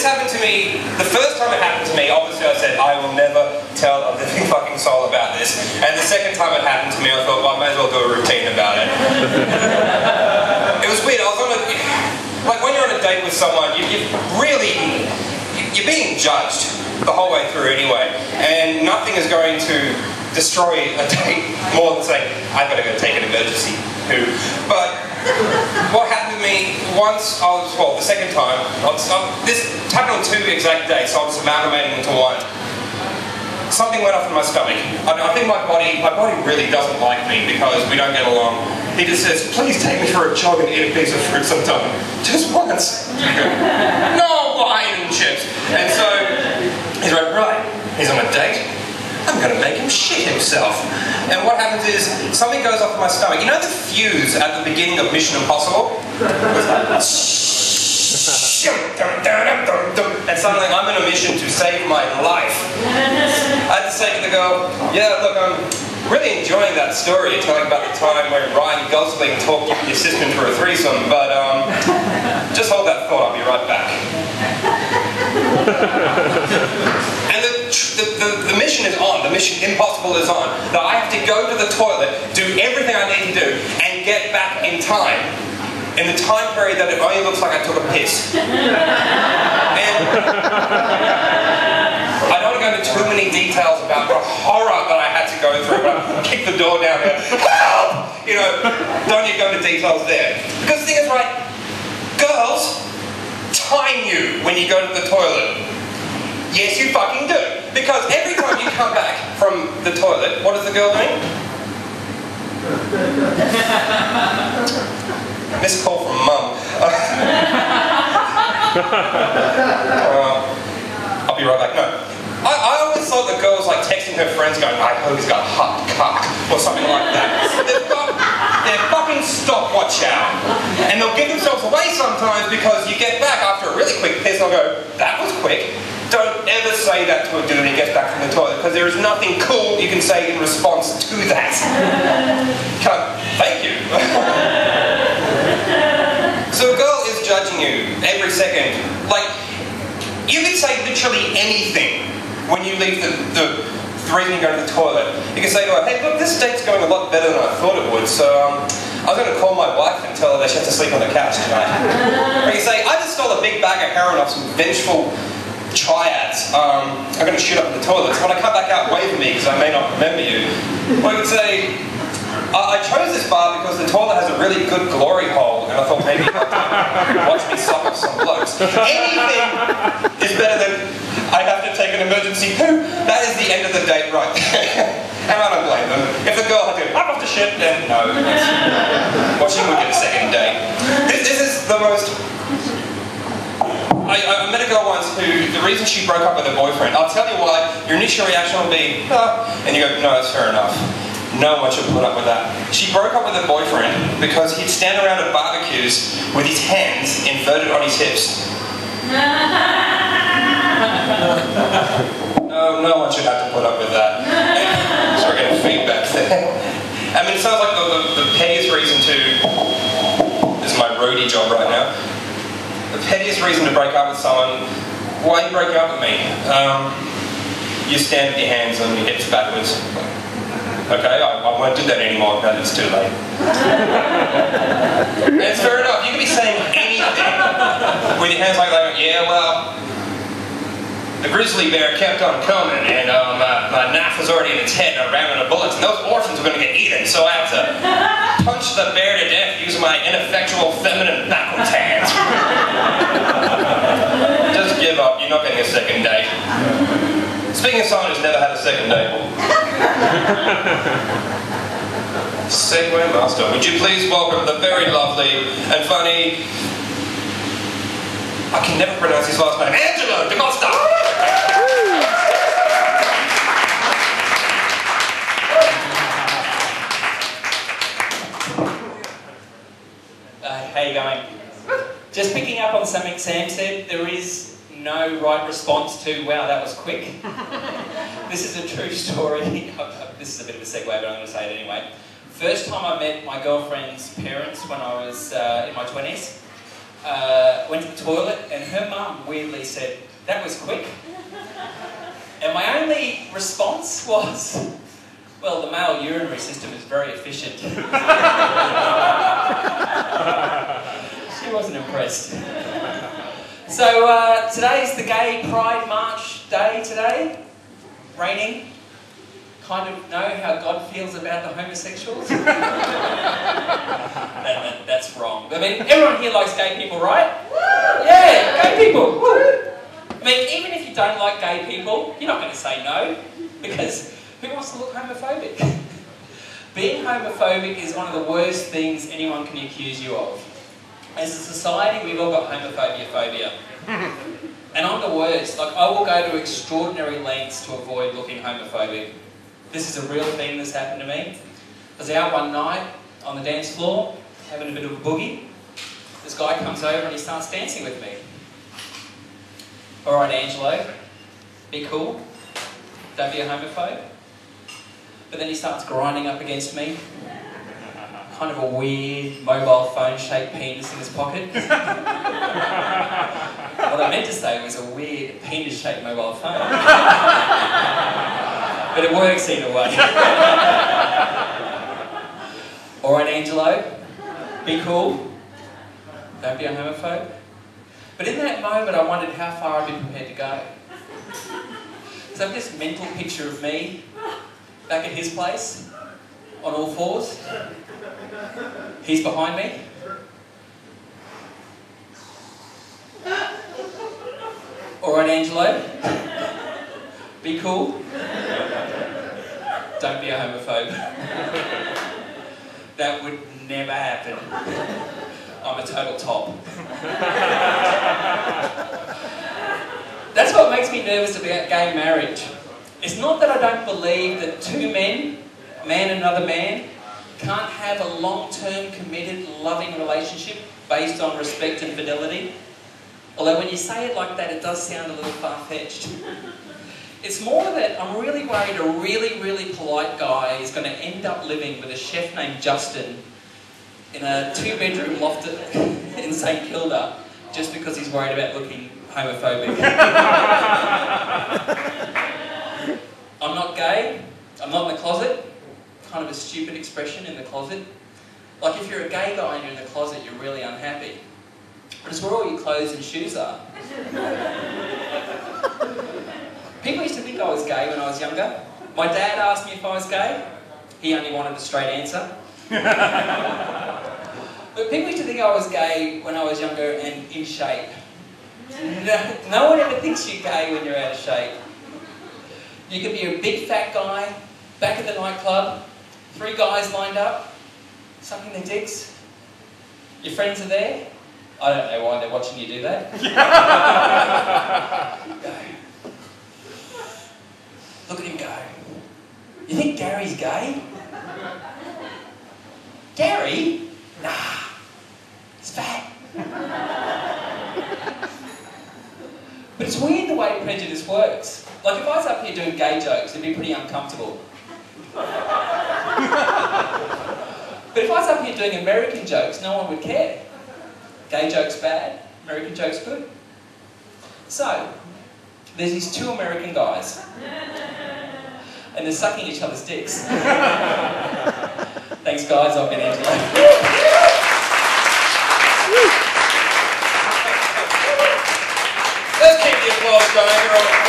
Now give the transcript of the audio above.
this happened to me, the first time it happened to me, obviously I said, I will never tell a living fucking soul about this. And the second time it happened to me, I thought, well, I may as well do a routine about it. It was weird. I was on a, like when you're on a date with someone, you're being judged the whole way through anyway. And nothing is going to destroy a date more than saying, I've got to go take an emergency poo. But what happened to me once I was, well, the second time, this happened on 2 exact days, so I was amalgamating into one. Something went off in my stomach. I think my body really doesn't like me because we don't get along. He just says, please take me for a jog and eat a piece of fruit sometime. Just once. No wine and chips. And so, he's like, right, he's on a date. I'm going to make him shit himself. And what happens is, something goes off in my stomach. You know the fuse at the beginning of Mission Impossible? And suddenly I'm on a mission to save my life. I had to say to the girl, yeah, look, I'm really enjoying that story, telling about the time when Ryan Gosling talked you and your sister for a threesome, but just hold that thought, I'll be right back. And the mission is on, the Mission Impossible is on. That I have to go to the toilet, do everything I need to do, and get back in time. In the time period that it only looks like I took a piss. And I don't want to go into too many details about the horror that I had to go through, but I kicked the door down and help! You know, don't need to go into details there. Because the thing is, right, girls time you when you go to the toilet. Yes, you fucking do. Because every time you come back from the toilet, what is the girl doing? Missed call from Mum. I'll be right back. No. I always thought the girl was like texting her friends going, I hope he's got a hot cock, or something like that. They've got their fucking stopwatch out. And they'll give themselves away sometimes because you get back after a really quick piss and they'll go, that was quick. Don't ever say that to a dude when he gets back from the toilet, because there is nothing cool you can say in response to that. Thank you. So a girl is judging you every second. Like, you can say literally anything when you leave the reason you go to the toilet. You can say to her, hey look, this date's going a lot better than I thought it would, so I was going to call my wife and tell her that she has to sleep on the couch tonight. Or you say, I just stole a big bag of heroin off some vengeful triads. I'm going to shoot up in the toilet. So when I come back out, wave at me because I may not remember you. Or you could say, I chose this bar because the toilet has a really good glory hole and I thought maybe you'd like to watch me suck up some blokes. Anything is better than I have to take an emergency poo. That is the end of the date right there. And I don't blame them. If the girl had to go, I'm off the shit, then no. Well, she would get a second date. This is the most... I met a girl once who, the reason she broke up with her boyfriend, I'll tell you why, your initial reaction will be, oh, and you go, no, that's fair enough. No one should put up with that. She broke up with her boyfriend because he'd stand around at barbecues with his hands inverted on his hips. No one should have to put up with that. Sorry, getting feedback there. I mean, it sounds like the pettiest reason to, this is my roadie job right now, the pettiest reason to break up with someone, why are you breaking up with me? You stand with your hands on your hips backwards. Okay, I won't do that anymore, no, it's too late. And it's fair enough, you can be saying anything with your hands like that, yeah, well, the grizzly bear kept on coming and my knife was already in its head and I ran out of bullets and those orphans were going to get eaten, so I have to punch the bear to death using my ineffectual feminine backwards hands. Just give up, you're not getting a second date. Speaking of someone who's never had a second date. Segway master, would you please welcome the very lovely and funny, I can never pronounce his last name, Angelo De Costa! How you going? Just picking up on something Sam said, there is no right response to, wow, that was quick. This is a true story. This is a bit of a segue, but I'm going to say it anyway. First time I met my girlfriend's parents when I was in my 20s, went to the toilet, and her mum weirdly said, "That was quick." And my only response was, "Well, the male urinary system is very efficient." She wasn't impressed. So today's the Gay Pride March day today. Raining. Kind of know how God feels about the homosexuals? That's wrong. I mean, everyone here likes gay people, right? Yeah, gay people. I mean, even if you don't like gay people, you're not going to say no, because who wants to look homophobic? Being homophobic is one of the worst things anyone can accuse you of. As a society, we've all got homophobiaphobia. And I'm the worst. Like, I will go to extraordinary lengths to avoid looking homophobic. This is a real thing that's happened to me. I was out one night on the dance floor, having a bit of a boogie. This guy comes over and he starts dancing with me. "Alright, Angelo, be cool. Don't be a homophobe." But then he starts grinding up against me. Kind of a weird mobile phone shaped penis in his pocket. What I meant to say was a weird penis shaped mobile phone. But it works either way. "Alright, Angelo, be cool. Don't be a homophobe." But in that moment I wondered how far I'd be prepared to go. So I have this mental picture of me back at his place, on all fours. He's behind me. "Alright, Angelo, be cool. Don't be a homophobe." That would never happen. I'm a total top. That's what makes me nervous about gay marriage. It's not that I don't believe that two men, man and another man, can't have a long-term, committed, loving relationship based on respect and fidelity. Although when you say it like that, it does sound a little far-fetched. It's more that I'm really worried a really, really polite guy is going to end up living with a chef named Justin in a 2-bedroom loft in St Kilda just because he's worried about looking homophobic. I'm not gay. I'm not in the closet. Kind of a stupid expression, in the closet. Like, if you're a gay guy and you're in the closet, you're really unhappy. But it's where all your clothes and shoes are. People used to think I was gay when I was younger. My dad asked me if I was gay. He only wanted a straight answer. But people used to think I was gay when I was younger and in shape. No one ever thinks you're gay when you're out of shape. You could be a big fat guy, back at the nightclub, 3 guys lined up, sucking their dicks. Your friends are there. I don't know why they're watching you do that. Go. Look at him go. You think Gary's gay? Gary? Nah. He's fat. But it's weird the way prejudice works. Like, if I was up here doing gay jokes, it'd be pretty uncomfortable. But if I was up here doing American jokes, no one would care. Gay jokes bad, American jokes good. So, there's these 2 American guys. And they're sucking each other's dicks. Thanks guys, I've been Angelo. Let's keep the applause going.